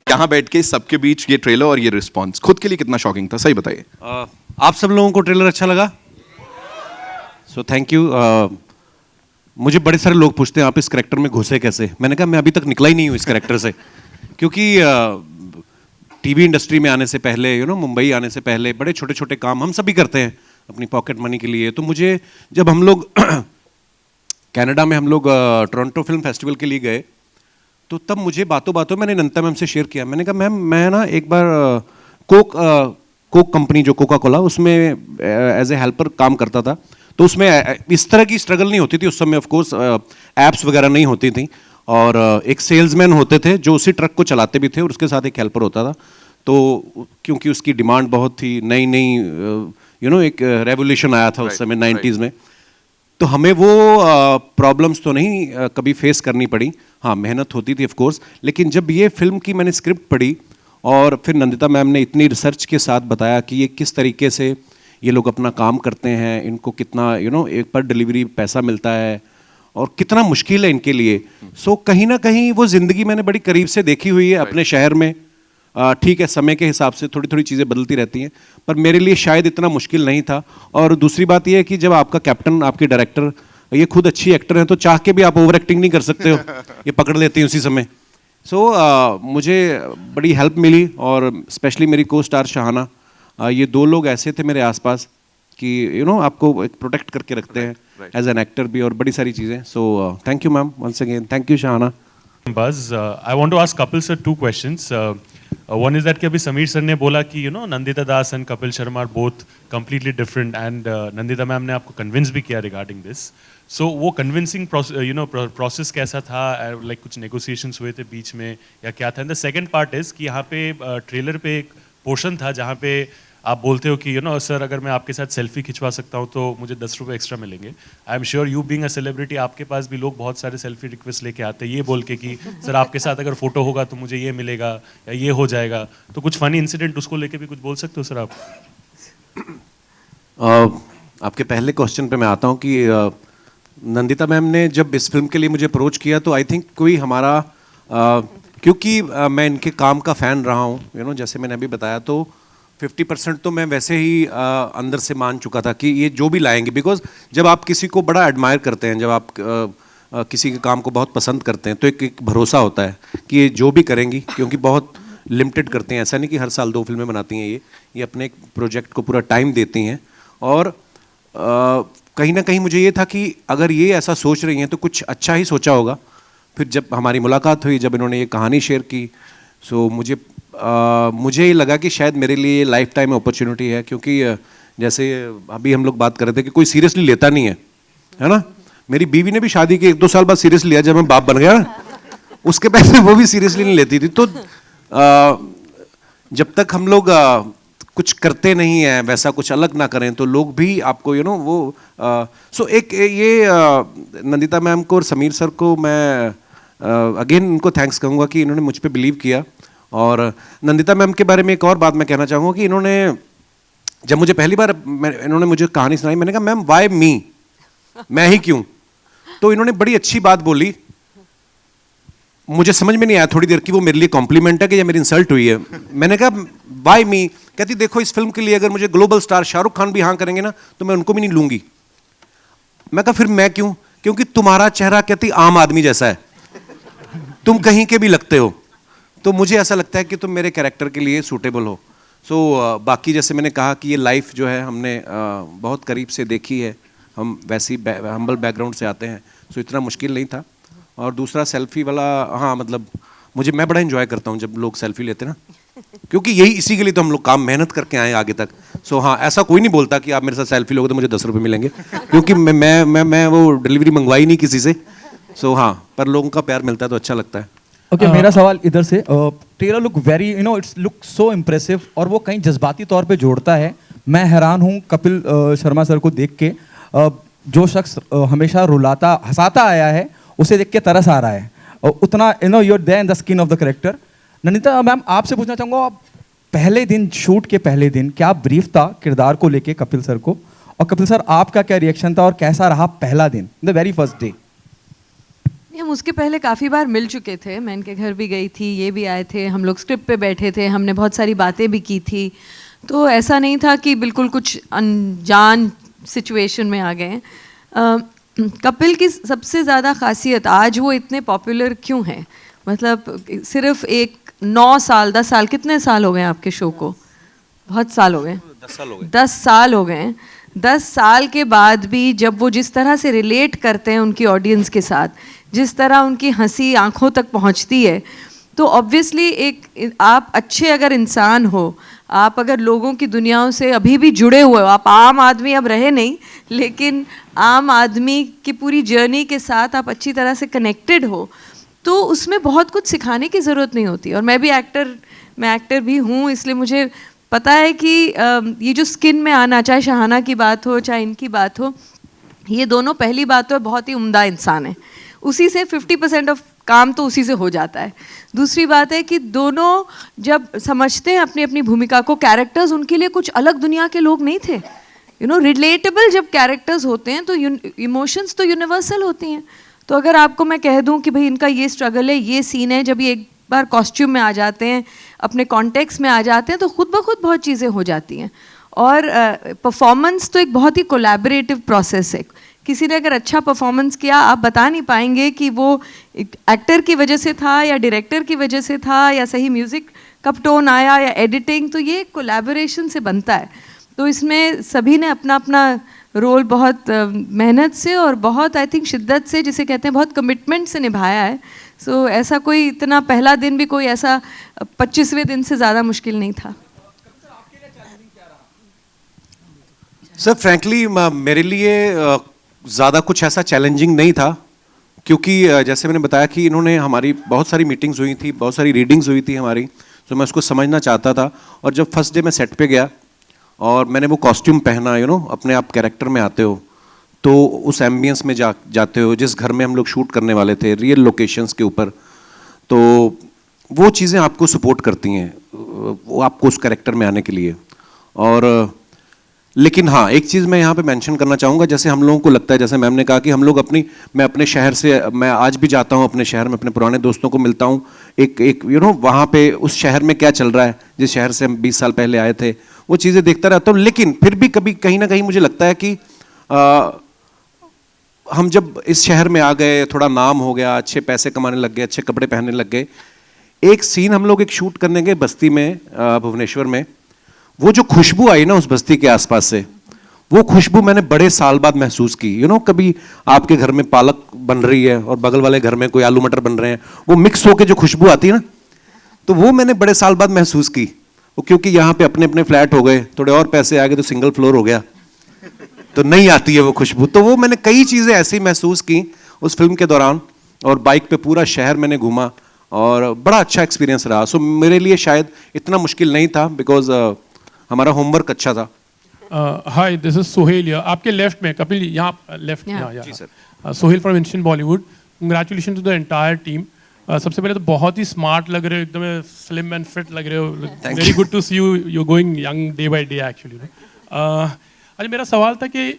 यहाँ बैठ के सबके बीच ये ट्रेलर और ये रिस्पॉन्स खुद के लिए कितना शॉकिंग था, सही बताइए। आप सब लोगों को ट्रेलर अच्छा लगा? सो थैंक यू। मुझे बड़े सारे लोग पूछते हैं आप इस कैरेक्टर में घुसे कैसे। मैंने कहा मैं अभी तक निकला ही नहीं हूँ इस कैरेक्टर से, क्योंकि टीवी इंडस्ट्री में आने से पहले मुंबई आने से पहले बड़े छोटे छोटे काम हम सभी करते हैं अपनी पॉकेट मनी के लिए। तो मुझे जब हम लोग कनाडा में हम लोग टोरंटो फिल्म फेस्टिवल के लिए गए, तो तब मुझे बातों बातों मैंने नंदिता मैम से शेयर किया। मैंने कहा मैम मैं ना एक बार कोक कंपनी जो कोका कोला, उसमें एज ए हेल्पर काम करता था। तो उसमें इस तरह की स्ट्रगल नहीं होती थी उस समय, ऑफ कोर्स ऐप्स वगैरह नहीं होती थी, और एक सेल्समैन होते थे जो उसी ट्रक को चलाते भी थे और उसके साथ एक हेल्पर होता था। तो क्योंकि उसकी डिमांड बहुत थी, नई नई एक रेवोल्यूशन आया था उस समय 90s में, तो हमें वो प्रॉब्लम्स तो नहीं कभी फेस करनी पड़ी। हाँ, मेहनत होती थी ऑफ कोर्स, लेकिन जब ये फिल्म की मैंने स्क्रिप्ट पढ़ी और फिर नंदिता मैम ने इतनी रिसर्च के साथ बताया कि ये किस तरीके से ये लोग अपना काम करते हैं, इनको कितना एक पर डिलीवरी पैसा मिलता है और कितना मुश्किल है इनके लिए। सो कहीं ना कहीं वो ज़िंदगी मैंने बड़ी करीब से देखी हुई है अपने शहर में। ठीक है, समय के हिसाब से थोड़ी थोड़ी चीज़ें बदलती रहती हैं, पर मेरे लिए शायद इतना मुश्किल नहीं था। और दूसरी बात यह है कि जब आपका कैप्टन, आपके डायरेक्टर, ये खुद अच्छी एक्टर हैं, तो चाह के भी आप ओवर एक्टिंग नहीं कर सकते हो, ये पकड़ लेते हैं उसी समय। सो मुझे बड़ी हेल्प मिली, और स्पेशली मेरी को स्टार शाहाना, ये दो लोग ऐसे थे मेरे आसपास कि आपको एक प्रोटेक्ट करके रखते हैं एज एन एक्टर भी, और बड़ी सारी चीज़ें। So thank you ma'am, once again thank you Shahana. Buzz, I want to ask Kapil sir 2 questions. One is that कि अभी समीर सर ने बोला कि नंदिता दास and Kapil Sharma are both completely different, and Nandita ma'am ने आपको convince भी किया regarding this. So वो convincing process कैसा था? Like कुछ negotiations हुए थे बीच में या क्या था? And the second part is कि यहाँ पे ट्रेलर पे एक पोर्शन था जहाँ पे आप बोलते हो कि सर अगर मैं आपके साथ सेल्फी खिंचवा सकता हूँ तो मुझे 10 रुपये एक्स्ट्रा मिलेंगे। I am sure you being a celebrity, आपके पास भी लोग बहुत सारे सेल्फी रिक्वेस्ट लेके आते हैं ये बोल के कि सर आपके साथ अगर फोटो होगा तो मुझे ये मिलेगा या ये हो जाएगा। तो कुछ फनी इंसिडेंट उसको लेके भी कुछ बोल सकते हो सर आप? आपके पहले क्वेश्चन पे मैं आता हूँ कि नंदिता मैम ने जब इस फिल्म के लिए मुझे अप्रोच किया तो आई थिंक कोई हमारा क्योंकि मैं इनके काम का फ़ैन रहा हूँ, जैसे मैंने अभी बताया, तो 50% तो मैं वैसे ही अंदर से मान चुका था कि ये जो भी लाएंगे, बिकॉज जब आप किसी को बड़ा एडमायर करते हैं, जब आप किसी के काम को बहुत पसंद करते हैं, तो एक भरोसा होता है कि ये जो भी करेंगी, क्योंकि बहुत लिमिटेड करते हैं, ऐसा नहीं कि हर साल 2 फिल्में बनाती हैं, ये अपने प्रोजेक्ट को पूरा टाइम देती हैं। और कहीं ना कहीं मुझे ये था कि अगर ये ऐसा सोच रही हैं तो कुछ अच्छा ही सोचा होगा। फिर जब हमारी मुलाकात हुई, जब इन्होंने ये कहानी शेयर की, सो मुझे ये लगा कि शायद मेरे लिए लाइफ टाइम अपॉर्चुनिटी है, क्योंकि जैसे अभी हम लोग बात कर रहे थे कि कोई सीरियसली लेता नहीं है ना। मेरी बीवी ने भी शादी के 1-2 साल बाद सीरियसली लिया, जब मैं बाप बन गया, उसके पहले वो भी सीरियसली नहीं लेती थी। तो जब तक हम लोग कुछ करते नहीं हैं, वैसा कुछ अलग ना करें, तो लोग भी आपको वो सो एक ये नंदिता मैम को और समीर सर को मैं अगेन इनको थैंक्स कहूँगा कि इन्होंने मुझ पर बिलीव किया। और नंदिता मैम के बारे में एक और बात मैं कहना चाहूँगा कि इन्होंने जब मुझे पहली बार इन्होंने मुझे कहानी सुनाई, मैंने कहा मैम वाई मी, मैं ही क्यों? तो इन्होंने बड़ी अच्छी बात बोली, मुझे समझ में नहीं आया थोड़ी देर कि वो मेरे लिए कॉम्प्लीमेंट है कि या मेरी इंसल्ट हुई है। मैंने कहा वाई मी? कहती देखो इस फिल्म के लिए अगर मुझे ग्लोबल स्टार शाहरुख खान भी हाँ करेंगे ना तो मैं उनको भी नहीं लूंगी। मैं कहा फिर मैं क्यों? क्योंकि तुम्हारा चेहरा कहती आम आदमी जैसा है, तुम कहीं के भी लगते हो, तो मुझे ऐसा लगता है कि तुम मेरे कैरेक्टर के लिए सूटेबल हो। सो बाकी जैसे मैंने कहा कि ये लाइफ जो है हमने बहुत करीब से देखी है, हम वैसी हम्बल बैकग्राउंड से आते हैं, सो इतना मुश्किल नहीं था। और दूसरा सेल्फी वाला, हाँ मतलब मैं बड़ा एंजॉय करता हूँ जब लोग सेल्फी लेते ना, क्योंकि यही इसी के लिए तो हम लोग काम मेहनत करके आए आगे तक। सो हाँ, ऐसा कोई नहीं बोलता कि आप मेरे साथ सेल्फी लोगे तो मुझे 10 रुपये मिलेंगे, क्योंकि मैं वो डिलीवरी मंगवाई नहीं किसी से। सो हाँ, पर लोगों का प्यार मिलता है तो अच्छा लगता है। ओके, मेरा सवाल इधर से, trailer look very it's look so impressive, और वो कहीं जज्बाती तौर पे जोड़ता है। मैं हैरान हूँ कपिल शर्मा सर को देख के, जो शख्स हमेशा रुलाता हंसाता आया है उसे देख के तरस आ रहा है, उतना you are there in the skin of the character. Nandita ma'am, आपसे पूछना चाहूँगा, पहले दिन, शूट के पहले दिन क्या ब्रीफ था किरदार को लेके कपिल सर को, और कपिल सर आपका क्या रिएक्शन था और कैसा रहा पहला दिन, द वेरी फर्स्ट डे? हम उसके पहले काफ़ी बार मिल चुके थे, मैं इनके घर भी गई थी, ये भी आए थे, हम लोग स्क्रिप्ट पे बैठे थे, हमने बहुत सारी बातें भी की थी, तो ऐसा नहीं था कि बिल्कुल कुछ अनजान सिचुएशन में आ गए हैं। कपिल की सबसे ज़्यादा खासियत, आज वो इतने पॉपुलर क्यों हैं, मतलब सिर्फ एक 9 साल 10 साल, कितने साल हो गए आपके शो को? बहुत साल हो गए, 10 साल हो गए। 10 साल हो गए। 10 साल के बाद भी जब वो जिस तरह से रिलेट करते हैं उनकी ऑडियंस के साथ, जिस तरह उनकी हंसी आंखों तक पहुंचती है, तो ऑब्वियसली एक आप अच्छे अगर इंसान हो, आप अगर लोगों की दुनियाओं से अभी भी जुड़े हुए हो, आप आम आदमी अब रहे नहीं, लेकिन आम आदमी की पूरी जर्नी के साथ आप अच्छी तरह से कनेक्टेड हो, तो उसमें बहुत कुछ सिखाने की ज़रूरत नहीं होती। और मैं एक्टर भी हूँ, इसलिए मुझे पता है कि ये जो स्किन में आना, चाहे शहाना की बात हो चाहे इनकी बात हो, ये दोनों पहली बात तो बहुत ही उम्दा इंसान है, उसी से 50% ऑफ काम तो उसी से हो जाता है। दूसरी बात है कि दोनों जब समझते हैं अपनी अपनी भूमिका को, कैरेक्टर्स उनके लिए कुछ अलग दुनिया के लोग नहीं थे, रिलेटेबल जब कैरेक्टर्स होते हैं तो इमोशंस तो यूनिवर्सल होती हैं। तो अगर आपको मैं कह दूं कि भाई इनका ये स्ट्रगल है, ये सीन है, जब ये एक बार कॉस्ट्यूम में आ जाते हैं, अपने कॉन्टेक्स्ट में आ जाते हैं, तो खुद ब खुद बहुत चीज़ें हो जाती हैं। और परफॉर्मेंस तो एक बहुत ही कोलैबोरेटिव प्रोसेस है। किसी ने अगर अच्छा परफॉर्मेंस किया, आप बता नहीं पाएंगे कि वो एक्टर की वजह से था या डायरेक्टर की वजह से था या सही म्यूज़िक कब टोन आया या एडिटिंग, तो ये कोलैबोरेशन से बनता है। तो इसमें सभी ने अपना अपना रोल बहुत मेहनत से और बहुत आई थिंक शिद्दत से, जिसे कहते हैं बहुत कमिटमेंट से निभाया है। सो ऐसा कोई इतना पहला दिन भी कोई ऐसा 25वें दिन से ज़्यादा मुश्किल नहीं था। सर फ्रैंकली मेरे लिए ज़्यादा कुछ ऐसा चैलेंजिंग नहीं था, क्योंकि जैसे मैंने बताया कि इन्होंने हमारी बहुत सारी मीटिंग्स हुई थी, बहुत सारी रीडिंग्स हुई थी हमारी, तो मैं उसको समझना चाहता था। और जब फर्स्ट डे मैं सेट पे गया और मैंने वो कॉस्ट्यूम पहना, अपने आप कैरेक्टर में आते हो, तो उस एम्बियंस में जाते हो जिस घर में हम लोग शूट करने वाले थे, रियल लोकेशंस के ऊपर, तो वो चीज़ें आपको सपोर्ट करती हैं, वो आपको उस कैरेक्टर में आने के लिए। और लेकिन हाँ, एक चीज़ मैं यहाँ पे मेंशन करना चाहूँगा, जैसे हम लोगों को लगता है, जैसे मैम ने कहा कि हम लोग मैं अपने शहर से, मैं आज भी जाता हूँ अपने शहर में, अपने पुराने दोस्तों को मिलता हूँ, एक वहाँ पे उस शहर में क्या चल रहा है, जिस शहर से हम 20 साल पहले आए थे, वो चीज़ें देखता रहता हूँ। लेकिन फिर भी कभी कहीं ना कहीं मुझे लगता है कि हम जब इस शहर में आ गए, थोड़ा नाम हो गया, अच्छे पैसे कमाने लग गए, अच्छे कपड़े पहनने लग गए, एक सीन हम लोग एक शूट करने गए बस्ती में, भुवनेश्वर में, वो जो खुशबू आई ना उस बस्ती के आसपास से, वो खुशबू मैंने बड़े साल बाद महसूस की। कभी आपके घर में पालक बन रही है और बगल वाले घर में कोई आलू मटर बन रहे हैं, वो मिक्स होके जो खुशबू आती है ना, तो वो मैंने बड़े साल बाद महसूस की। वो क्योंकि यहाँ पे अपने अपने फ्लैट हो गए, थोड़े और पैसे आ गए तो सिंगल फ्लोर हो गया, तो नहीं आती है वो खुशबू। तो वो मैंने कई चीज़ें ऐसी महसूस की उस फिल्म के दौरान, और बाइक पे पूरा शहर मैंने घूमा और बड़ा अच्छा एक्सपीरियंस रहा। सो मेरे लिए शायद इतना मुश्किल नहीं था, बिकॉज हमारा होमवर्क अच्छा था। Hi, this is Sohail. आपके लेफ्ट में कपिल, यहाँ लेफ्ट में। जी sir. Sohail from Instant Bollywood. Congratulation to the entire team. सबसे पहले तो बहुत ही स्मार्ट लग रहे हो, एकदम स्लिम एंड फिट लग रहे हो। Very good to see you, you going young day by day actually. अच्छा, मेरा सवाल था कि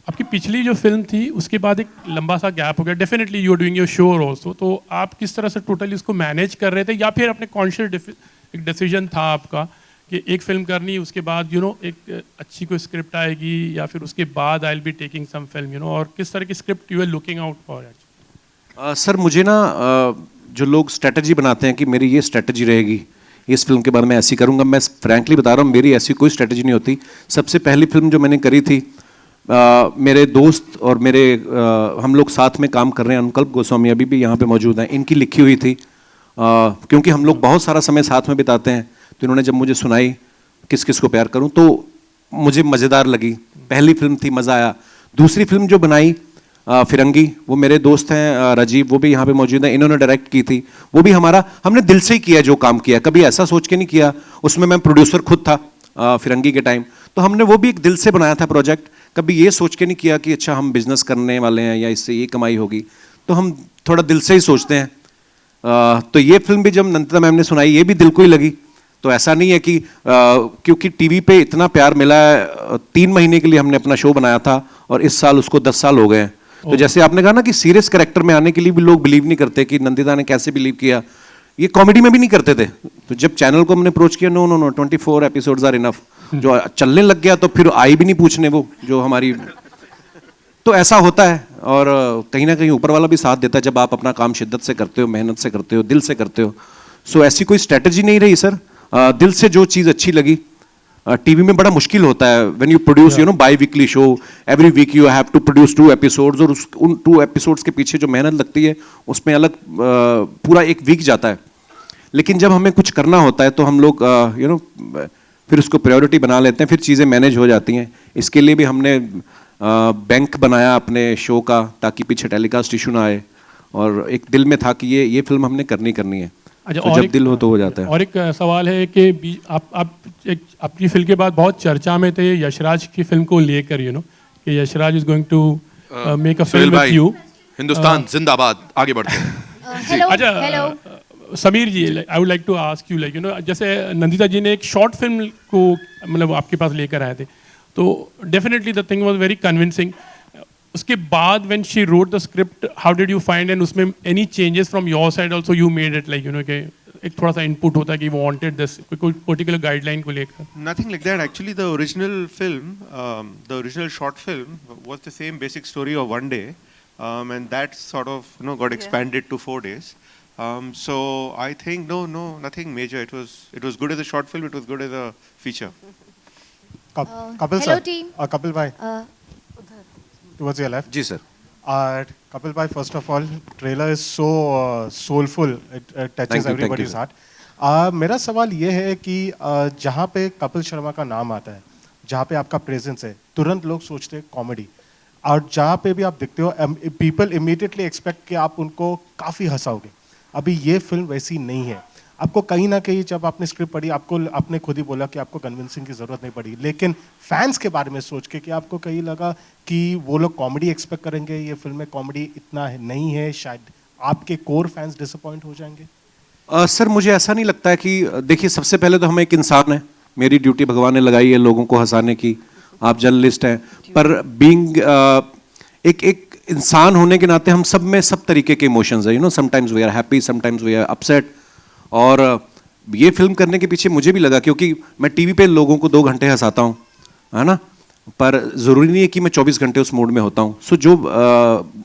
आपकी पिछली जो फिल्म थी उसके बाद एक लंबा सा गैप हो गया। Definitely you are doing your show also, तो आप किस तरह से टोटली इसको मैनेज कर रहे थे, या फिर अपने कॉन्शियस एक डिसीजन था आपका कि एक फिल्म करनी, उसके बाद एक अच्छी कोई स्क्रिप्ट आएगी, या फिर उसके बाद I will be taking some film, और किस तरह की script you are looking out for? Sir मुझे ना जो लोग स्ट्रेटजी बनाते हैं कि मेरी ये स्ट्रेटजी रहेगी, इस फिल्म के बाद मैं ऐसी करूँगा, मैं फ्रैंकली बता रहा हूँ, मेरी ऐसी कोई स्ट्रेटजी नहीं होती। सबसे पहली फिल्म जो मैंने करी थी, मेरे दोस्त और हम लोग साथ में काम कर रहे हैं, अनुकल्प गोस्वामी अभी भी यहाँ पे मौजूद हैं, इनकी लिखी हुई थी। क्योंकि हम लोग बहुत सारा समय साथ में बिताते हैं, तो इन्होंने जब मुझे सुनाई किस किस को प्यार करूं, तो मुझे मज़ेदार लगी। पहली फिल्म थी, मज़ा आया। दूसरी फिल्म जो बनाई फिरंगी, वो मेरे दोस्त हैं राजीव, वो भी यहाँ पे मौजूद हैं, इन्होंने डायरेक्ट की थी। वो भी हमने दिल से ही किया जो काम किया, कभी ऐसा सोच के नहीं किया। उसमें मैं प्रोड्यूसर खुद था फिरंगी के टाइम, तो हमने वो भी एक दिल से बनाया था प्रोजेक्ट। कभी ये सोच के नहीं किया कि अच्छा हम बिजनेस करने वाले हैं या इससे ये कमाई होगी, तो हम थोड़ा दिल से ही सोचते हैं। तो ये फिल्म भी जब नंदिता मैम ने सुनाई, ये भी दिल को ही लगी। तो ऐसा नहीं है कि क्योंकि टीवी पे इतना प्यार मिला है, 3 महीने के लिए हमने अपना शो बनाया था और इस साल उसको 10 साल हो गए हैं, तो जैसे आपने कहा ना कि सीरियस कैरेक्टर में आने के लिए भी लोग बिलीव नहीं करते कि नंदिता ने कैसे बिलीव किया, ये कॉमेडी में भी नहीं करते थे। तो जब चैनल को हमने अप्रोच किया, no no no 24 episodes are enough, जो चलने लग गया तो फिर आई भी नहीं पूछने वो जो हमारी, तो ऐसा होता है। और कहीं ना कहीं ऊपर वाला भी साथ देता है जब आप अपना काम शिद्दत से करते हो, मेहनत से करते हो, दिल से करते हो। सो ऐसी कोई स्ट्रेटजी नहीं रही सर, दिल से जो चीज़ अच्छी लगी। टीवी में बड़ा मुश्किल होता है when you produce you know biweekly show, every week you have to produce 2 episodes, और उन 2 एपिसोड्स के पीछे जो मेहनत लगती है उसमें अलग पूरा एक वीक जाता है। लेकिन जब हमें कुछ करना होता है तो हम लोग यू नो फिर उसको प्रायोरिटी बना लेते हैं, फिर चीज़ें मैनेज हो जाती हैं। इसके लिए भी हमने बैंक बनाया अपने शो का ताकि पीछे टेलीकास्ट इशू ना आए, और एक दिल में था कि ये फिल्म हमने करनी है। अच्छा, तो जब दिल हो तो हो जाता है। और एक सवाल है कि आप एक आपकी फिल्म के बाद बहुत चर्चा में थे यशराज की फिल्म को लेकर, यू नो कि Yashraj is going to make a film with you. Hindustan जिंदाबाद, आगे बढ़ते हैं। हेलो अच्छा, hello Sameer ji, I would like to ask you, like you know जैसे नंदिता जी ने एक शॉर्ट फिल्म को मतलब आपके पास लेकर आए थे, तो definitely the thing was very convincing. उसके बाद when she wrote the script, how did you find, and उसमें any changes from your side also you made it, like you know कि एक थोड़ा सा इनपुट होता है कि वांटेड दिस, कोई पर्टिकुलर गाइडलाइन को लेकर? Nothing like that. Actually, the original film, the original short film, was the same basic story of one day, and that sort of got expanded to 4 days. So I think no, nothing major. It was good as a short film. It was good as a feature. Kapil hello sir, team. Kapil bhai, towards your left. जी sir. Kapil bhai, first of all, trailer is so soulful. It touches Thank you, everybody's sir. heart. मेरा सवाल ये है कि जहाँ पे कपिल शर्मा का नाम आता है, जहाँ पे आपका प्रेजेंस है, तुरंत लोग सोचते हैं कॉमेडी, और जहाँ पे भी आप दिखते हो पीपल इमीडिएटली एक्सपेक्ट कि आप उनको काफ़ी हंसाओगे। अभी ये फिल्म वैसी नहीं है। आपको कहीं ना कहीं जब आपने स्क्रिप्ट पढ़ी, आपने खुद ही बोला कि आपको कन्विंसिंग की ज़रूरत नहीं पड़ी, लेकिन फैंस के बारे में सोच के कि आपको कहीं लगा कि वो लोग कॉमेडी एक्सपेक्ट करेंगे, ये फिल्म में कॉमेडी इतना नहीं है, शायद आपके कोर फैंस डिसअपॉइंट हो जाएंगे? सर मुझे ऐसा नहीं लगता है कि, देखिए सबसे पहले तो हम एक इंसान हैं, मेरी ड्यूटी भगवान ने लगाई है लोगों को हंसाने की, आप जर्नलिस्ट हैं, पर बीइंग एक इंसान होने के नाते हम सब में सब तरीके के इमोशंस हैं, you know sometimes we are happy, sometimes we are upset. और ये फिल्म करने के पीछे मुझे भी लगा, क्योंकि मैं टीवी पे लोगों को 2 घंटे हंसाता हूँ, है ना, पर ज़रूरी नहीं है कि मैं 24 घंटे उस मूड में होता हूँ। सो जो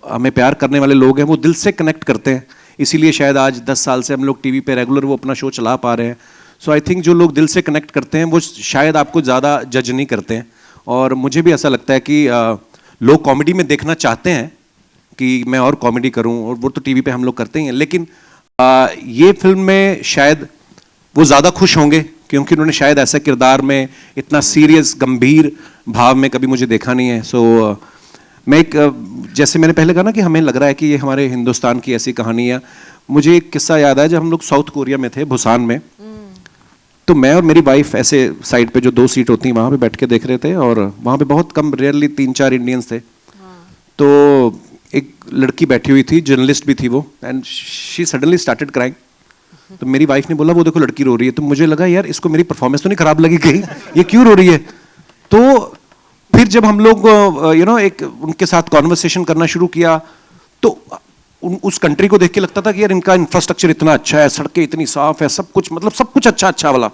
हमें प्यार करने वाले लोग हैं वो दिल से कनेक्ट करते हैं, इसीलिए शायद आज 10 साल से हम लोग टीवी पे रेगुलर वो अपना शो चला पा रहे हैं। सो आई थिंक जो लोग दिल से कनेक्ट करते हैं वो शायद आपको ज़्यादा जज नहीं करते हैं, और मुझे भी ऐसा लगता है कि लोग कॉमेडी में देखना चाहते हैं कि मैं और कॉमेडी करूं, और वो तो टीवी पे हम लोग करते ही हैं, लेकिन ये फिल्म में शायद वो ज़्यादा खुश होंगे क्योंकि उन्होंने शायद ऐसा किरदार में इतना सीरियस गंभीर भाव में कभी मुझे देखा नहीं है। सो मैं एक जैसे मैंने पहले कहा ना कि हमें लग रहा है कि ये हमारे हिंदुस्तान की ऐसी कहानी है। मुझे एक किस्सा याद है, जब हम लोग साउथ कोरिया में थे, बुसान में, तो मैं और मेरी वाइफ ऐसे साइड पे जो 2 सीट होती हैं वहाँ पे बैठ के देख रहे थे, और वहाँ पे बहुत कम रेयरली 3-4 इंडियंस थे। तो एक लड़की बैठी हुई थी, जर्नलिस्ट भी थी वो, and she suddenly started crying. तो मेरी वाइफ ने बोला वो देखो लड़की रो रही है। तो मुझे लगा यार इसको मेरी परफॉर्मेंस तो नहीं खराब लगी कहीं, ये क्यों रो रही है। तो फिर जब हम लोग यू नो एक उनके साथ कॉन्वर्सेशन करना शुरू किया, तो उस कंट्री को देख के लगता था कि यार इनका इंफ्रास्ट्रक्चर इतना अच्छा है, सड़कें इतनी साफ है, सब कुछ मतलब सब कुछ अच्छा वाला।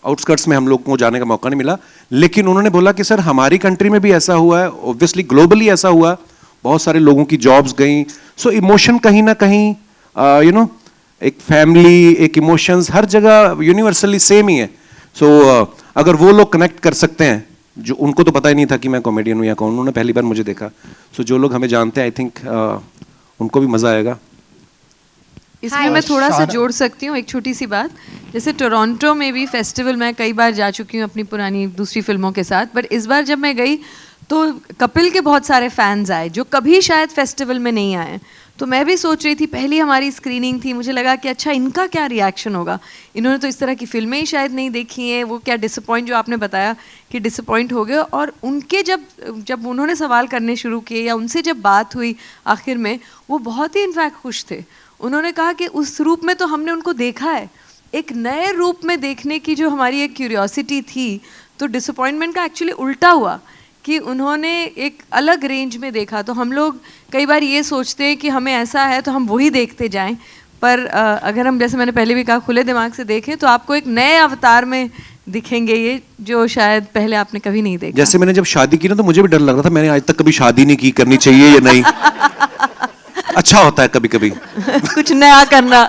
आउटस्कर्ट्स में हम लोग को जाने का मौका नहीं मिला, लेकिन उन्होंने बोला कि सर हमारी कंट्री में भी ऐसा हुआ है, ऑब्वियसली ग्लोबली ऐसा हुआ, बहुत सारे लोगों की जॉब्स गई। सो इमोशन कहीं ना कहीं यू नो एक फैमिली, एक इमोशंस हर जगह यूनिवर्सली सेम ही है। सो अगर वो लोग कनेक्ट कर सकते हैं, जो उनको तो पता ही नहीं था कि मैं कॉमेडियन हूँ या कौन, उन्होंने पहली बार मुझे देखा। सो जो लोग हमें जानते हैं, आई थिंक उनको भी मज़ा आएगा। इसमें मैं थोड़ा सा जोड़ सकती हूँ एक छोटी सी बात। जैसे टोरंटो में भी फेस्टिवल मैं कई बार जा चुकी हूँ अपनी पुरानी दूसरी फिल्मों के साथ, बट इस बार जब मैं गई तो कपिल के बहुत सारे फैंस आए जो कभी शायद फेस्टिवल में नहीं आए। तो मैं भी सोच रही थी, पहली हमारी स्क्रीनिंग थी, मुझे लगा कि अच्छा इनका क्या रिएक्शन होगा, इन्होंने तो इस तरह की फिल्में ही शायद नहीं देखी हैं, वो क्या डिसअपॉइंट, जो आपने बताया कि डिसअपॉइंट हो गए। और उनके जब उन्होंने सवाल करने शुरू किए या उनसे जब बात हुई आखिर में, वो बहुत ही इनफैक्ट खुश थे। उन्होंने कहा कि उस रूप में तो हमने उनको देखा है, एक नए रूप में देखने की जो हमारी एक क्यूरियोसिटी थी, तो डिसअपॉइंटमेंट का एक्चुअली उल्टा हुआ कि उन्होंने एक अलग रेंज में देखा। तो हम लोग कई बार ये सोचते हैं कि हमें ऐसा है तो हम वही देखते जाएं, पर अगर हम, जैसे मैंने पहले भी कहा, खुले दिमाग से देखें तो आपको एक नए अवतार में दिखेंगे ये, जो शायद पहले आपने कभी नहीं देखा। जैसे मैंने जब शादी की ना तो मुझे भी डर लग रहा था, मैंने आज तक कभी शादी नहीं की, करनी चाहिए या नहीं। अच्छा होता है कभी कभी कुछ नया करना।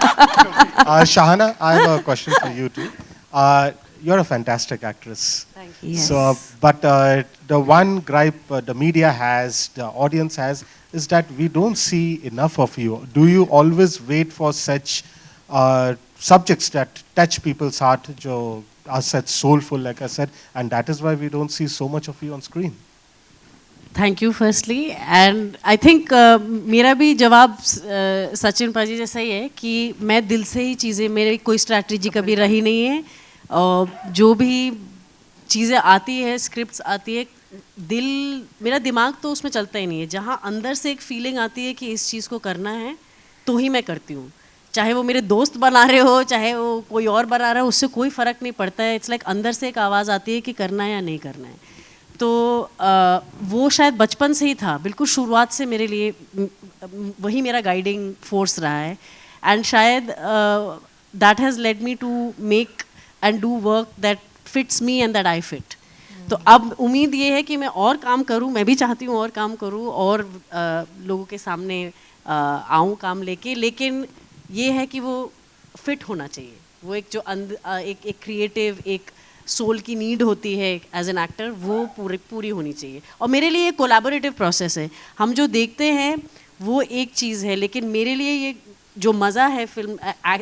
Shahana, I have a question for you too. You're a fantastic actress. Thank you. Yes. So, but the one gripe the media has, the audience has, is that we don't see enough of you. Do you always wait for such subjects that touch people's heart, jo are such soulful, like I said, and that is why we don't see so much of you on screen? Thank you firstly, and I think मेरा भी जवाब सचिन पाजी जैसा ही है कि मैं दिल से ही चीज़ें, मेरी कोई स्ट्रैटेजी कभी रही नहीं है। जो भी चीज़ें आती है, स्क्रिप्ट्स आती है, मेरा दिमाग तो उसमें चलता ही नहीं है। जहाँ अंदर से एक फीलिंग आती है कि इस चीज़ को करना है तो ही मैं करती हूँ। चाहे वो मेरे दोस्त बना रहे हो, चाहे वो कोई और बना रहा है, उससे कोई फ़र्क नहीं पड़ता है। इट्स लाइक अंदर से एक आवाज़ आती है कि करना है या नहीं करना है। तो वो शायद बचपन से ही था, बिल्कुल शुरुआत से मेरे लिए वही मेरा गाइडिंग फोर्स रहा है। एंड शायद that has led me to make and do work that fits me and that I fit. तो अब उम्मीद ये है कि मैं और काम करूं, मैं भी चाहती हूं और काम करूं और लोगों के सामने आऊं काम लेके, लेकिन ये है कि वो फिट होना चाहिए। वो एक जो एक क्रिएटिव, एक सोल की नीड होती है एज एन एक्टर, वो पूरी होनी चाहिए। और मेरे लिए ये कोलैबोरेटिव प्रोसेस है। हम जो देखते हैं वो एक चीज़ है, लेकिन मेरे लिए ये जो मज़ा है फिल्म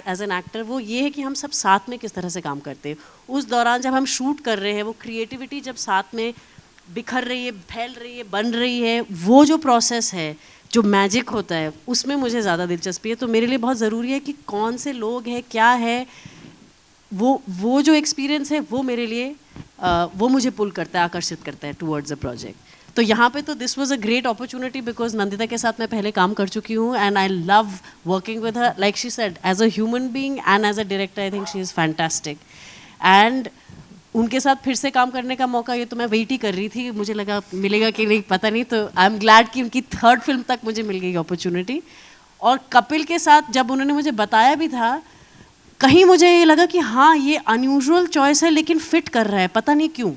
एज एन एक्टर, वो ये है कि हम सब साथ में किस तरह से काम करते हैं। उस दौरान जब हम शूट कर रहे हैं, वो क्रिएटिविटी जब साथ में बिखर रही है, फैल रही है, बन रही है, वो जो प्रोसेस है, जो मैजिक होता है, उसमें मुझे ज़्यादा दिलचस्पी है। तो मेरे लिए बहुत ज़रूरी है कि कौन से लोग हैं, क्या है, वो जो एक्सपीरियंस है, वो मेरे लिए वो मुझे पुल करता है, आकर्षित करता है टुवर्ड्स द प्रोजेक्ट। तो यहाँ पे तो this was a great opportunity because Nandita के साथ मैं पहले काम कर चुकी हूँ and I love working with her. Like she said, as a human being and as a director I think she is fantastic. And उनके साथ फिर से काम करने का मौका, ये तो मैं वेट ही कर रही थी, मुझे लगा मिलेगा कि नहीं पता नहीं। तो आई एम ग्लैड कि उनकी 3rd फिल्म तक मुझे मिल गई अपॉर्चुनिटी। और कपिल के साथ जब उन्होंने मुझे बताया भी था, कहीं मुझे ये लगा कि हाँ ये अनयूजुअल चॉइस है लेकिन फिट कर रहा है, पता नहीं क्यों।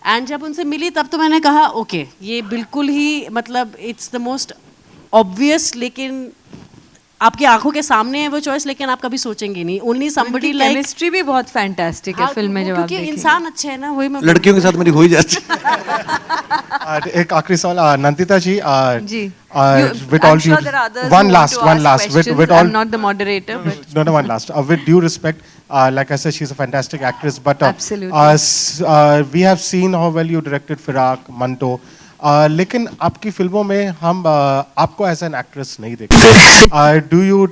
एंड जब उनसे मिली तब तो मैंने कहा ओके, ये बिल्कुल ही मतलब इट्स द मोस्ट ऑब्वियस, लेकिन आपकी आंखों के सामने है वो चॉइस, लेकिन आप कभी सोचेंगे नहीं। ओनली समबडी लाइक, केमिस्ट्री भी बहुत फैंटास्टिक है फिल्म में, जब आप क्योंकि इंसान अच्छे है ना, वही मैं लड़कियों के साथ मेरी हो ही जाती है। एक आखिरी सवाल नंदिता जी, जी, with all due, one last with all, I'm not the moderator, but no, one last, with due respect, like I said, she's a fantastic actress, but Absolutely. We have seen how well you directed Firak, Manto, लेकिन आपकी फिल्मों में हम आपको as an actress नहीं देखते। Do you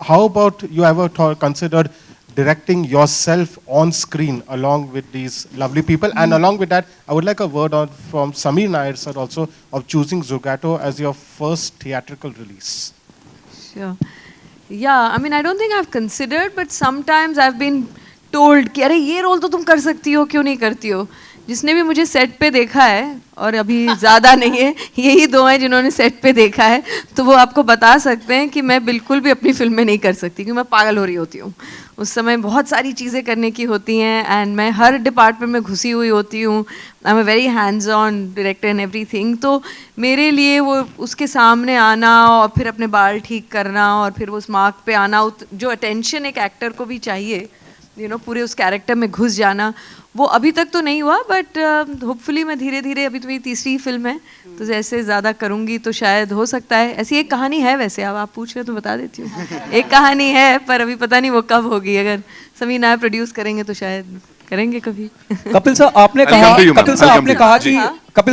how about you ever considered directing yourself on screen along with these lovely people? And along with that, I would like a word on from Sameer Nair sir also of choosing Zugato as your first theatrical release. Sure. Yeah, I mean, I don't think I've considered, but sometimes I've been told कि अरे ये role तो तुम कर सकती हो, क्यों नहीं करती हो। जिसने भी मुझे सेट पे देखा है, और अभी ज़्यादा नहीं है, यही 2 हैं जिन्होंने सेट पे देखा है, तो वो आपको बता सकते हैं कि मैं बिल्कुल भी अपनी फिल्म में नहीं कर सकती, क्योंकि मैं पागल हो रही होती हूँ। उस समय बहुत सारी चीज़ें करने की होती हैं एंड मैं हर डिपार्टमेंट में घुसी हुई होती हूँ। I am a very hands on director and everything. तो मेरे लिए वो उसके सामने आना और फिर अपने बाल ठीक करना और फिर उस मार्क पे आना, जो अटेंशन एक एक्टर को भी चाहिए, पूरे उस कैरेक्टर में घुस जाना, वो अभी तक तो नहीं हुआ। बट होपफुली मैं धीरे धीरे, अभी तो मेरी 3री फिल्म है, तो जैसे ज़्यादा करूँगी तो शायद हो सकता है। ऐसी एक कहानी है, वैसे अब आप पूछ रहे तो बता देती हूँ। एक कहानी है, पर अभी पता नहीं वो कब होगी। अगर समीर नायर प्रोड्यूस करेंगे तो शायद करेंगे कभी। कपिल साहब आपने कहा, कपिल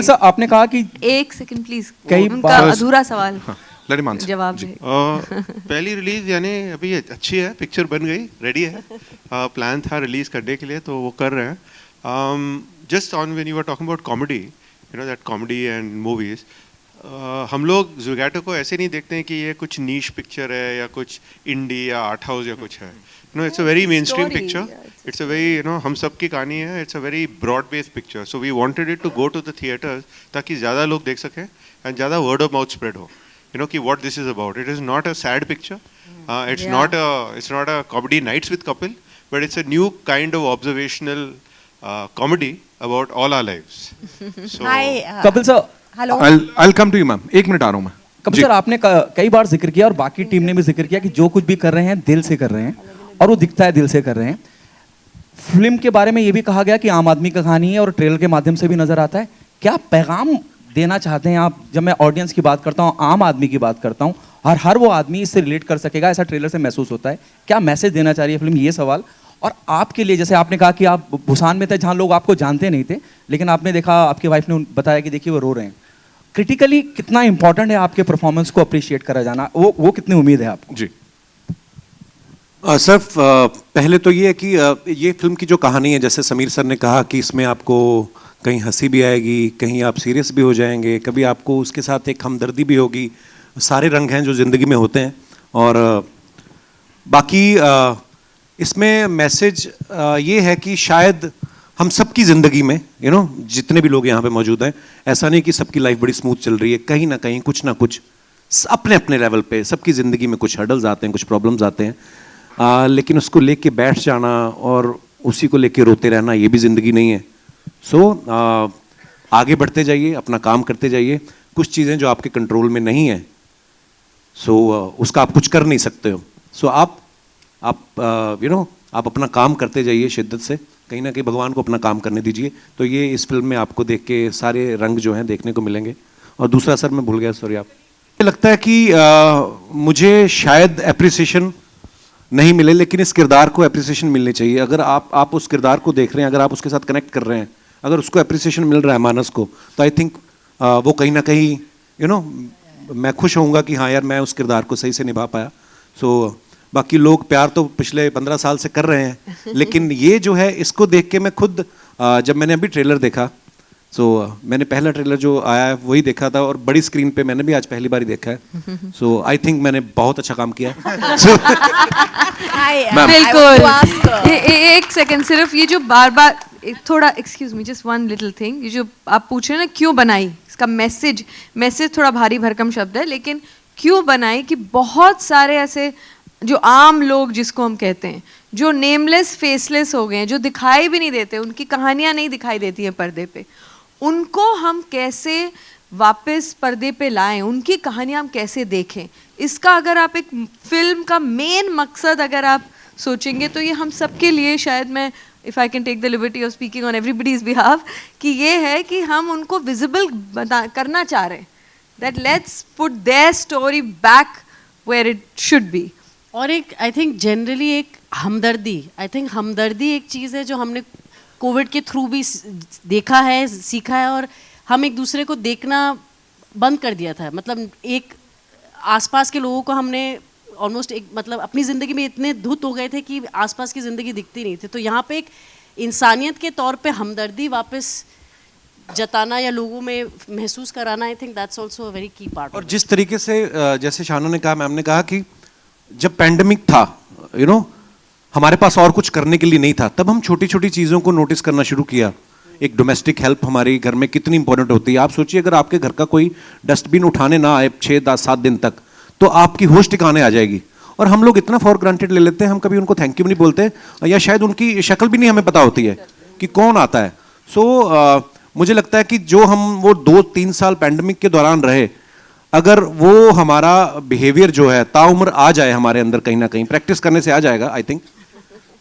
साहब आपने कहा कि 1 सेकंड प्लीज, उनका अधूरा सवाल जवाब है। पहली रिलीज यानी अभी अच्छी है, पिक्चर बन गई, रेडी है, प्लान था रिलीज करने के लिए, तो वो कर रहे हैं। Just on when you are talking about comedy, you know that comedy and movies, हम लोग जुगैटो को ऐसे नहीं देखते हैं कि ये कुछ नीश पिक्चर है या कुछ इंडी या आर्ट हाउस या कुछ है। No, it's a very mainstream Story, picture. yeah, It's a very, हम सब की कहानी है. It's a very broad-based picture. So we wanted it to go to the theaters ताकि ज़्यादा लोग देख सकें and ज़्यादा word of mouth spread हो. कि what this is about. It is not a sad picture. It's not a comedy nights with Kapil, but it's a new kind of observational comedy about all our lives. So, Hi. Kapil sir, Hello. I'll come to you, ma'am. 1 minute आ रहा हूँ मैं. Kapil sir, आपने कई बार जिक्र किया और बाकी टीम ने भी जिक्र किया कि जो कुछ भी कर रहे हैं दिल से कर रहे हैं और वो दिखता है दिल से कर रहे हैं. फिल्म के बारे में ये भी कहा गया कि आम आदमी का कहानी है और ट्रेलर के माध्यम से भी नजर आता है. क्या पैगाम देना चाहते हैं आप? जब मैं ऑडियंस की बात करता हूँ, आम आदमी की बात करता हूँ, और हर वो आदमी इससे रिलेट कर सकेगा, ऐसा ट्रेलर से महसूस होता है. क्या मैसेज देना चाह रही है फिल्म, ये सवाल. और आपके लिए, जैसे आपने कहा कि आप बुसान में थे जहाँ लोग आपको जानते नहीं थे, लेकिन आपने देखा, आपकी वाइफ ने बताया कि देखिए वो रो रहे हैं. क्रिटिकली कितना इंपॉर्टेंट है आपके परफॉर्मेंस को अप्रिशिएट करा जाना, वो कितनी उम्मीद है आपको? जी. सर, पहले तो ये है कि ये फिल्म की जो कहानी है, जैसे समीर सर ने कहा कि इसमें आपको कहीं हंसी भी आएगी, कहीं आप सीरियस भी हो जाएंगे, कभी आपको उसके साथ एक हमदर्दी भी होगी. सारे रंग हैं जो ज़िंदगी में होते हैं. और बाकी इसमें मैसेज ये है कि शायद हम सबकी ज़िंदगी में जितने भी लोग यहाँ पे मौजूद हैं, ऐसा नहीं कि सबकी लाइफ बड़ी स्मूथ चल रही है. कहीं ना कहीं कुछ ना कुछ अपने अपने लेवल पे सबकी ज़िंदगी में कुछ हर्डल्स आते हैं, कुछ प्रॉब्लम्स आते हैं. लेकिन उसको लेके बैठ जाना और उसी को लेके रोते रहना, ये भी ज़िंदगी नहीं है. सो आगे बढ़ते जाइए, अपना काम करते जाइए. कुछ चीज़ें जो आपके कंट्रोल में नहीं है, उसका आप कुछ कर नहीं सकते हो. सो आप अपना काम करते जाइए शिद्दत से. कहीं ना कहीं भगवान को अपना काम करने दीजिए. तो ये इस फिल्म में आपको देख के सारे रंग जो हैं देखने को मिलेंगे. और दूसरा सर मैं भूल गया, सॉरी. आप मुझे लगता है कि मुझे शायद एप्रिसिएशन नहीं मिले, लेकिन इस किरदार को एप्रिसिएशन मिलनी चाहिए. अगर आप उस किरदार को देख रहे हैं, अगर आप उसके साथ कनेक्ट कर रहे हैं, अगर उसको एप्रिसिएशन मिल रहा है मानस को, तो आई थिंक वो कहीं ना कहीं मैं खुश होऊंगा कि हाँ यार, मैं उस किरदार को सही से निभा पाया. सो बाकी लोग प्यार तो पिछले 15 साल से कर रहे हैं, लेकिन ये जो है, इसको देख के मैं खुद, जब मैंने अभी ट्रेलर देखा, मैंने पहला ट्रेलर जो आया है वही देखा था, और बड़ी स्क्रीन पे मैंने भी आज पहली बार ही देखा है. सो आई थिंक मैंने बहुत अच्छा काम किया है. बिल्कुल. एक सेकंड, सिर्फ ये जो बार बार थोड़ा, excuse me, just one little thing. ये जो आप पूछ रहे हैं ना, क्यों बनाई, इसका मैसेज थोड़ा भारी भरकम शब्द है, लेकिन क्यों बनाई कि बहुत सारे ऐसे जो आम लोग जिसको हम कहते हैं, जो नेमलेस फेसलेस हो गए हैं, जो दिखाई भी नहीं देते, उनकी कहानियां नहीं दिखाई देती हैं पर्दे पे, उनको हम कैसे वापस पर्दे पे लाएं, उनकी कहानियां हम कैसे देखें. इसका अगर आप एक फिल्म का मेन मकसद अगर आप सोचेंगे, तो ये हम सबके लिए, शायद मैं, if I can take the liberty of speaking on everybody's behalf, कि ये है कि हम उनको विजिबल करना चाह रहे हैं. That let's put there story back where it should be. और एक, आई थिंक जनरली एक हमदर्दी, आई थिंक हमदर्दी एक चीज़ है जो हमने कोविड के थ्रू भी देखा है, सीखा है, और हम एक दूसरे को देखना बंद कर दिया था. मतलब एक आसपास के लोगों को हमने ऑलमोस्ट एक, मतलब अपनी ज़िंदगी में इतने धुत हो गए थे कि आसपास की ज़िंदगी दिखती नहीं थी. तो यहाँ पे एक इंसानियत के तौर पे हमदर्दी वापस जताना या लोगों में महसूस कराना, I think that's also a very की पार्ट. और जिस तरीके से जैसे शानू ने कहा, मैम ने कहा कि जब पैंडेमिक था, हमारे पास और कुछ करने के लिए नहीं था, तब हम छोटी छोटी चीज़ों को नोटिस करना शुरू किया. एक डोमेस्टिक हेल्प हमारी घर में कितनी इंपॉर्टेंट होती है. आप सोचिए, अगर आपके घर का कोई डस्टबिन उठाने ना आए 6-7 दिन तक, तो आपकी होश ठिकाने आ जाएगी. और हम लोग इतना फॉर ग्रांटेड ले लेते हैं, हम कभी उनको थैंक यू भी नहीं बोलते, या शायद उनकी शक्ल भी नहीं हमें पता होती है कि कौन आता है. सो मुझे लगता है कि जो हम वो 2-3 साल पैंडेमिक के दौरान रहे, अगर वो हमारा बिहेवियर जो है ताउम्र आ जाए हमारे अंदर, कहीं ना कहीं प्रैक्टिस करने से आ जाएगा, आई थिंक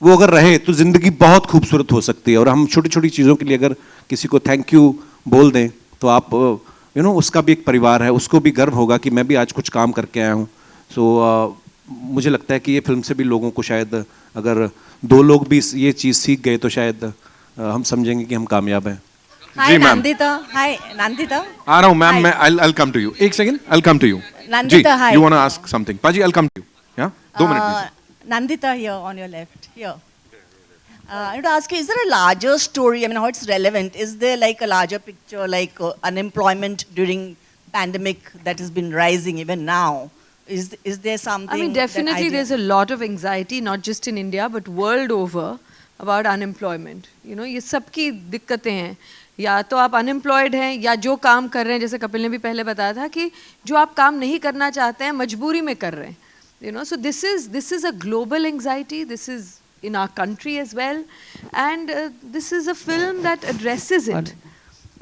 वो अगर रहे, तो ज़िंदगी बहुत खूबसूरत हो सकती है. और हम छोटी छोटी चीज़ों के लिए अगर किसी को थैंक यू बोल दें, तो आप उसका भी एक परिवार है, उसको भी गर्व होगा कि मैं भी आज कुछ काम करके आया हूँ. सो मुझे लगता है कि ये फिल्म से भी लोगों को, शायद अगर 2 लोग भी ये चीज़ सीख गए, तो शायद हम समझेंगे कि हम कामयाब हैं. Hi, Nandita. Hi, Nandita. आ रहा हूँ मैम, मैं I'll come to you. एक second, I'll come to you. Nandita, hi. You want to ask something? Paji, I'll come to you. Yeah, 2 minutes. Please. Nandita here on your left. Here. I want to ask you, is there a larger story? I mean, how it's relevant? Is there like a larger picture, like unemployment during pandemic that has been rising even now? is there something? I mean, definitely there's a lot of anxiety, not just in India, but world over about unemployment. You know, ये सबकी दिक्कतें हैं. या तो आप unemployed हैं या जो काम कर रहे हैं, जैसे कपिल ने भी पहले बताया था कि जो आप काम नहीं करना चाहते हैं मजबूरी में कर रहे हैं. You know, so this is a global anxiety. This is in our country as well, and this is a film that addresses it.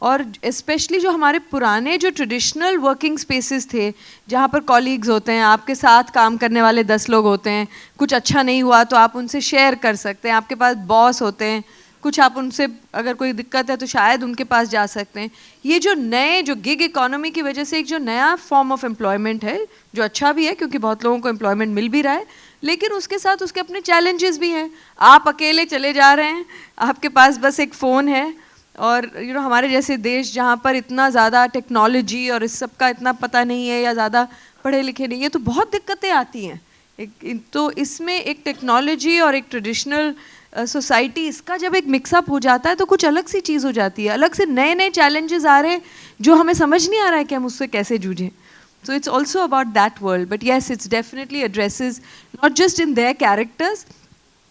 और स्पेशली जो हमारे पुराने जो ट्रेडिशनल वर्किंग स्पेसेस थे, जहाँ पर कॉलीग्स होते हैं, आपके साथ काम करने वाले 10 लोग होते हैं, कुछ अच्छा नहीं हुआ तो आप उनसे शेयर कर सकते हैं, आपके पास बॉस होते हैं, कुछ आप उनसे अगर कोई दिक्कत है तो शायद उनके पास जा सकते हैं. ये जो नए जो गिग इकोनॉमी की वजह से एक जो नया फॉर्म ऑफ एम्प्लॉयमेंट है, जो अच्छा भी है क्योंकि बहुत लोगों को एम्प्लॉयमेंट मिल भी रहा है, लेकिन उसके साथ उसके अपने चैलेंजेस भी हैं. आप अकेले चले जा रहे हैं, आपके पास बस एक फ़ोन है, और यू नो हमारे जैसे देश जहाँ पर इतना ज़्यादा टेक्नोलॉजी और इस सब का इतना पता नहीं है या ज़्यादा पढ़े लिखे नहीं है, तो बहुत दिक्कतें आती हैं. तो इसमें एक टेक्नोलॉजी और एक ट्रेडिशनल सोसाइटी, इसका जब एक मिक्सअप हो जाता है तो कुछ अलग सी चीज़ हो जाती है. अलग से नए नए चैलेंजेस आ रहे हैं जो हमें समझ नहीं आ रहा है कि हम उससे कैसे जूझें. So it's also about that world, but yes, it's definitely addresses not just in their characters,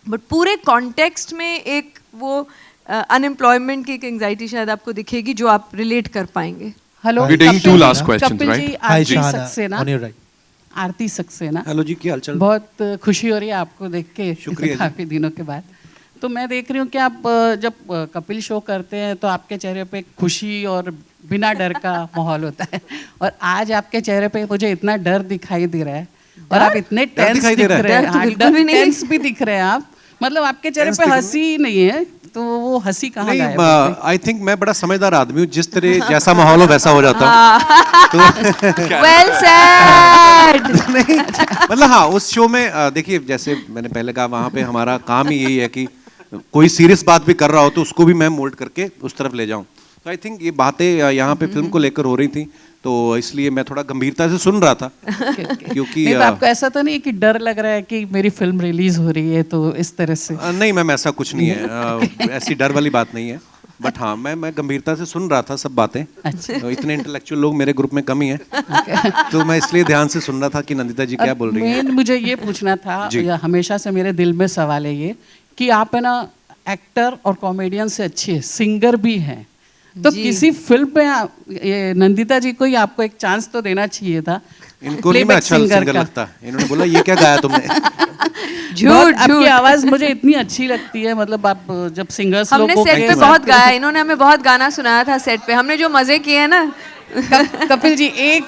but पूरे context में एक वो unemployment की एक anxiety शायद आपको दिखेगी जो आप relate कर पाएंगे. Hello, We're taking two last questions, Kapil ji, right? Aarti Saxena, on your right. Aarti Saxena. Hello जी, क्या हालचाल? बहुत खुशी हो रही है आपको देख के शुक्रिया जी. काफी दिनों के बाद. तो मैं देख रही हूँ कि आप जब कपिल शो करते हैं तो आपके चेहरे पे खुशी और बिना डर का माहौल होता है, और आज आपके चेहरे पे मुझे इतना डर दिखाई दे रहा है और आप इतने टेंस दिख रहे हैं. टेंस भी दिख रहे हैं आप, मतलब आपके चेहरे पे हंसी नहीं है, तो वो हंसी कहाँ गायब हो गई? आई थिंक मैं बड़ा समझदार आदमी हूँ, जिस तरह जैसा माहौल हो वैसा हो जाता हूँ. Well said. नहीं, मतलब हाँ, उस शो में देखिए, जैसे मैंने पहले कहा, वहाँ पे हमारा काम ही यही है कि कोई सीरियस बात भी कर रहा हो तो उसको भी मैं मोल्ड करके उस तरफ ले जाऊँ. तो आई थिंक ये बातें यहाँ पे फिल्म को लेकर हो रही थी, तो इसलिए मैं थोड़ा गंभीरता से सुन रहा था. क्योंकि नहीं, तो आपको ऐसा तो नहीं कि डर लग रहा है कि मेरी फिल्म रिलीज हो रही है तो इस तरह से? नहीं मैम, ऐसा कुछ नहीं है. ऐसी डर वाली बात नहीं है, बट हाँ, मैं गंभीरता से सुन रहा था सब बातें. तो इतने इंटेलेक्चुअल लोग मेरे ग्रुप में कम ही हैं, तो मैं इसलिए ध्यान से सुन रहा था कि नंदिता जी क्या बोल रही हैं. मुझे ये पूछना था, हमेशा से मेरे दिल में सवाल है ये कि आप है ना एक्टर और कॉमेडियन से अच्छे सिंगर भी हैं, तो किसी फिल्म पे ये नंदिता जी को ही आपको एक चांस तो देना चाहिए था. इनको नहीं मैं अच्छा सिंगर लगता. इन्होंने बोला ये क्या गाया तुमने. झूठ. आपकी आवाज मुझे इतनी अच्छी लगती है, मतलब आप जब सिंगर्स लोगों को हमने सेट पे बहुत गाया, इन्होंने हमें बहुत गाना सुनाया था सेट पे, हमने जो मजे किए हैं ना. कपिल जी, एक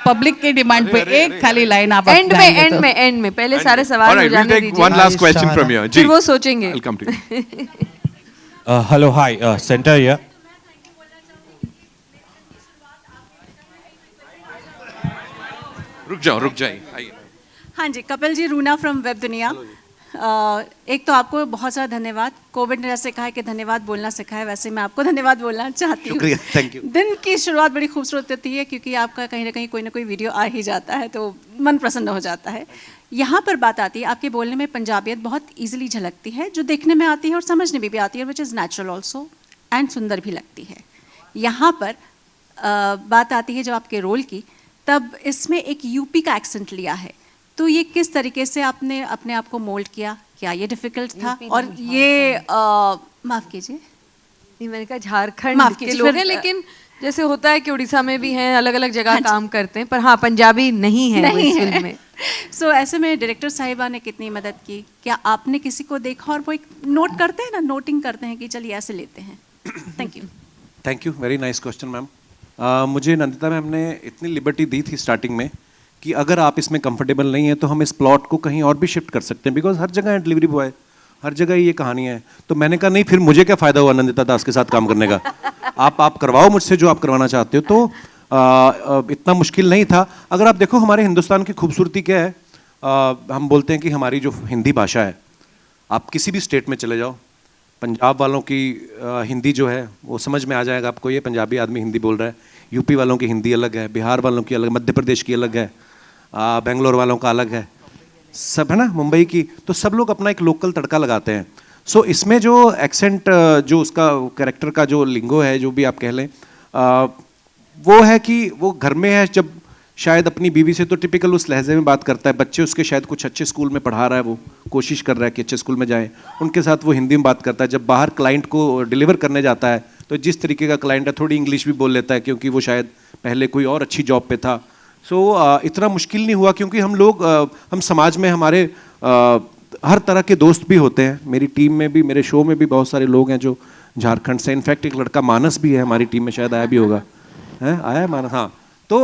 पब्लिक की डिमांड पे एक खाली लाइन आप एंड में पहले सारे सवाल हो जाने दीजिए. One last question from here. फिर वो सोचेंगे. I'll come to you. Hello, hi, Center here. रुक जाइए. आइए. हाँ जी, कपिल जी, रूना फ्रॉम वेब दुनिया. एक तो आपको बहुत सारा धन्यवाद. कोविड ने जैसे कहा है कि धन्यवाद बोलना सिखाया, वैसे मैं आपको धन्यवाद बोलना चाहती हूँ. शुक्रिया, थैंक यू. दिन की शुरुआत बड़ी खूबसूरत होती है क्योंकि आपका कहीं ना कहीं कोई ना कोई वीडियो आ ही जाता है तो मन प्रसन्न हो जाता है. यहाँ पर बात आती है, आपके बोलने में पंजाबियत बहुत ईजिली झलकती है, जो देखने में आती है और समझने में भी आती है, which is natural also and सुंदर भी लगती है. यहाँ पर बात आती है जब आपके रोल की, तब इसमें एक यूपी का एक्सेंट लिया है, तो ये किस तरीके से आपने अपने आप को मोल्ड किया? क्या ये डिफिकल्ट था? और ये माफ़ कीजिए, नहीं मैंने कहा झारखंड के लोग हैं, लेकिन जैसे होता है कि उड़ीसा में भी हैं, अलग अलग जगह काम करते हैं, पर हाँ पंजाबी नहीं है इस फिल्म में. सो ऐसे में डायरेक्टर साहिबा ने कितनी मदद की? क्या आपने किसी को देखा और वो एक नोट करते हैं ना, नोटिंग करते हैं कि चलिए ऐसे लेते हैं? Thank you, very nice question ma'am. मुझे नंदिता मैम ने इतनी लिबर्टी दी थी स्टार्टिंग में कि अगर आप इसमें कंफर्टेबल नहीं है तो हम इस प्लॉट को कहीं और भी शिफ्ट कर सकते हैं, बिकॉज हर जगह डिलीवरी बॉय, हर जगह ये कहानी है. तो मैंने कहा नहीं, फिर मुझे क्या फ़ायदा हुआ नंदिता दास के साथ काम करने का. आप करवाओ मुझसे जो आप करवाना चाहते हो. तो इतना मुश्किल नहीं था. अगर आप देखो हमारे हिंदुस्तान की खूबसूरती क्या है, हम बोलते हैं कि हमारी जो हिंदी भाषा है, आप किसी भी स्टेट में चले जाओ, पंजाब वालों की हिंदी जो है वो समझ में आ जाएगा आपको, ये पंजाबी आदमी हिंदी बोल रहा है. यूपी वालों की हिंदी अलग है, बिहार वालों की अलग, मध्य प्रदेश की अलग है, बेंगलोर वालों का अलग है, सब है ना, मुंबई की. तो सब लोग अपना एक लोकल तड़का लगाते हैं. सो इसमें जो एक्सेंट, जो उसका कैरेक्टर का जो लिंगो है, जो भी आप कह लें, वो है कि वो घर में है, जब शायद अपनी बीवी से तो टिपिकल उस लहजे में बात करता है, बच्चे उसके शायद कुछ अच्छे स्कूल में पढ़ा रहा है, वो कोशिश कर रहा है कि अच्छे स्कूल में जाएं, उनके साथ वो हिंदी में बात करता है। जब बाहर क्लाइंट को डिलीवर करने जाता है तो जिस तरीके का क्लाइंट है थोड़ी इंग्लिश भी बोल लेता है, क्योंकि वो शायद पहले कोई और अच्छी जॉब पे था। सो इतना मुश्किल नहीं हुआ, क्योंकि हम लोग हम समाज में हमारे हर तरह के दोस्त भी होते हैं। मेरी टीम में भी, मेरे शो में भी बहुत सारे लोग हैं जो झारखंड से, इनफैक्ट एक लड़का मानस भी है हमारी टीम में, शायद आया भी होगा, है आया है मानस, हाँ। तो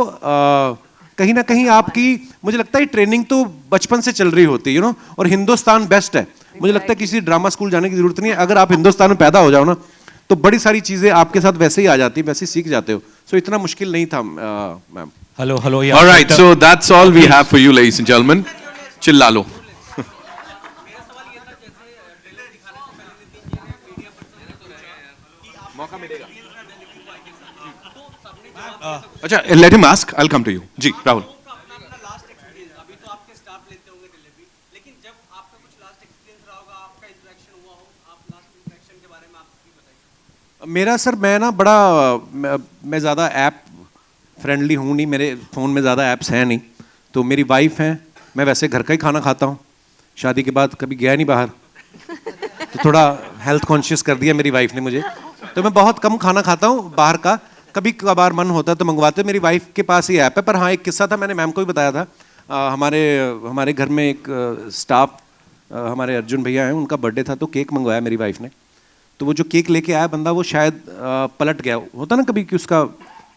कहीं ना कहीं आपकी, मुझे लगता है ट्रेनिंग तो बचपन से चल रही होती है, यू नो, और हिंदुस्तान बेस्ट है। मुझे लगता है किसी ड्रामा स्कूल जाने की जरूरत नहीं है, अगर आप हिंदुस्तान में पैदा हो जाओ ना तो बड़ी सारी चीजें आपके साथ वैसे ही आ जाती है, वैसे ही सीख जाते हो। सो इतना मुश्किल नहीं था ma'am. Hello. All right, so that's all we have for you, ladies and gentlemen. चिल्ला लो। अच्छा, let him ask. I'll come to you. जी, राहुल। मेरा सर, मैं ना बड़ा, मैं ज़्यादा ऐप फ्रेंडली हूँ नहीं, मेरे फ़ोन में ज़्यादा ऐप्स हैं नहीं। तो मेरी वाइफ हैं, मैं वैसे घर का ही खाना खाता हूँ, शादी के बाद कभी गया नहीं बाहर, तो थोड़ा हेल्थ कॉन्शियस कर दिया मेरी वाइफ ने मुझे, तो मैं बहुत कम खाना खाता हूँ बाहर का। कभी कभार मन होता है तो मंगवाते, मेरी वाइफ के पास ही ऐप है। पर हाँ, एक किस्सा था, मैंने मैम को भी बताया था। हमारे घर में एक स्टाफ, हमारे अर्जुन भैया हैं, उनका बर्थडे था, तो केक मंगवाया मेरी वाइफ ने। तो वो जो केक लेके आया बंदा, वो शायद पलट गया, होता ना कभी कि उसका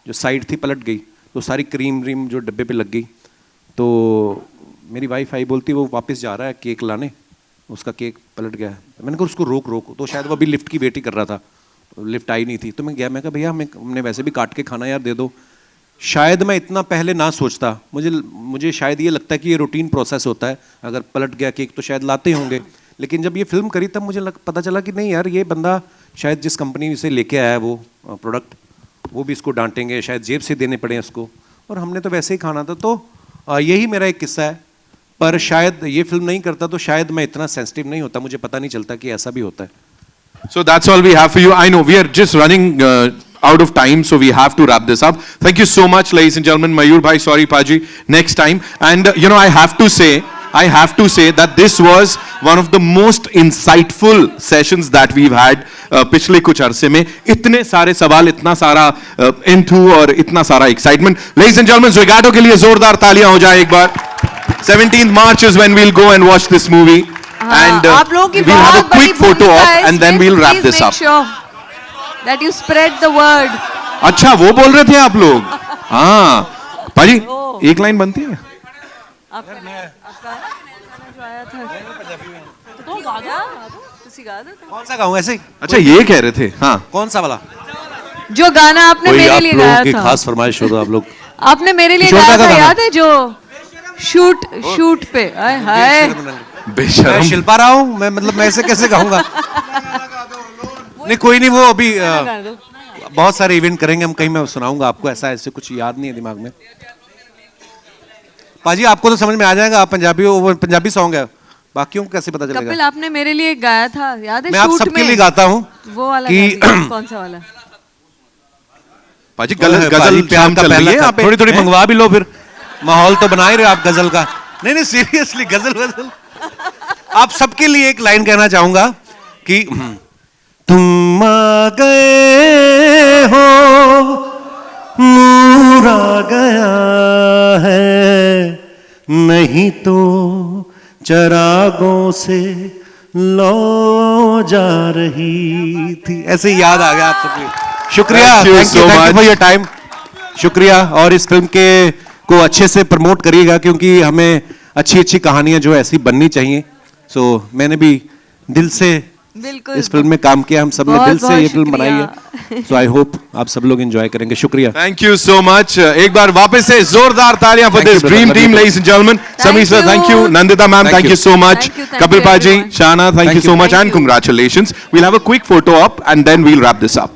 जो साइड थी पलट गई, तो सारी क्रीम व्रीम जो डब्बे पे लग गई। तो मेरी वाइफ आई, बोलती वो वापस जा रहा है केक लाने, उसका केक पलट गया है। मैंने कहा उसको रोक, तो शायद वो अभी लिफ्ट की वेट ही कर रहा था, लिफ्ट आई नहीं थी। तो मैं गया, मैं कहा भैया हमने वैसे भी काट के खाना यार दे दो। शायद मैं इतना पहले ना सोचता, मुझे शायद ये लगता है कि ये रूटीन प्रोसेस होता है, अगर पलट गया केक तो शायद लाते होंगे। लेकिन जब ये फिल्म करी तब मुझे पता चला कि नहीं यार, ये बंदा शायद जिस कंपनी से लेके आया वो प्रोडक्ट, वो भी इसको डांटेंगे, शायद जेब से देने पड़े इसको, और हमने तो वैसे ही खाना था। तो यही मेरा एक किस्सा है। पर शायद ये फिल्म नहीं करता तो शायद मैं इतना सेंसिटिव नहीं होता, मुझे पता नहीं चलता कि ऐसा भी होता है। So that's all we have for you. I know we are just running out of time, so we have to wrap this up. Thank you so much, ladies and gentlemen. Mayur bhai, sorry Paji, next time. And you know, I have to say that this was one of the most insightful sessions that we've had पिछले कुछ अरसे में। इतने सारे सवाल, इतना सारा into और इतना सारा excitement. Ladies and gentlemen, Zogato के लिए जोरदार तालियां हो जाए एक बार। 17th March is when we'll go and watch this movie. And आप लोगों की we'll have a बहुत बड़ी quick photo भूमिका op है and then इसमें, we'll wrap please this make up. sure that you spread the word. अच्छा, वो बोल रहे थे आप लोग। हाँ पाजी, एक लाइन बनती है। कौन सा गाऊं ऐसे? अच्छा, ये कह रहे थे। हाँ, कौन सा वाला? जो गाना आपने मेरे लिए गाया था, खास फरमाइश हो तो आप लोग, आपने मेरे लिए गाया था, याद है? जो शूट पे, हाय हाय बेशरम। मैं शिल्पा रहा हूँ, मैं मतलब मैं ऐसे कैसे गाऊंगा? नहीं कोई नहीं, वो अभी बहुत सारे इवेंट करेंगे हम, कहीं मैं सुनाऊंगा आपको, ऐसे कुछ याद नहीं है दिमाग में। पाजी आपको तो समझ में आ जाएगा, आप पंजाबी हो, वो पंजाबी सॉन्ग है, बाकियों को कैसे पता चलेगा? कपिल, आपने मेरे लिए गाया था, याद है? मैं आप सबके लिए गाता हूँ। वो वाला कि कौन सा वाला? पाजी गजल प्यार चल रही है, थोड़ी थोड़ी मंगवा भी लो, फिर माहौल तो बना ही रहे आप गजल का। नहीं सीरियसली, गजल आप सबके लिए एक लाइन कहना चाहूंगा कि तुम आ गए हो, नूर आ गया है, नहीं तो चरागों से लो जा रही थी। ऐसे ही याद आ गया आप सबके लिए। शुक्रिया, thank you for your time. शुक्रिया, और इस फिल्म के को अच्छे से प्रमोट करिएगा, क्योंकि हमें अच्छी अच्छी कहानियां जो ऐसी बननी चाहिए। सो मैंने भी दिल से इस फिल्म में काम किया, हम सब ने दिल से ये फिल्म बनाई है। सो आई होप आप सब लोग एंजॉय करेंगे। शुक्रिया, थैंक यू सो मच। एक बार वापस से जोरदार तालियां for this dream team, ladies and gentleman. Sameer sir, thank you. Nandita ma'am, thank you so much. Kapil paaji, Shana, thank you so much, and congratulations. We'll have a quick photo op and then we'll wrap this up.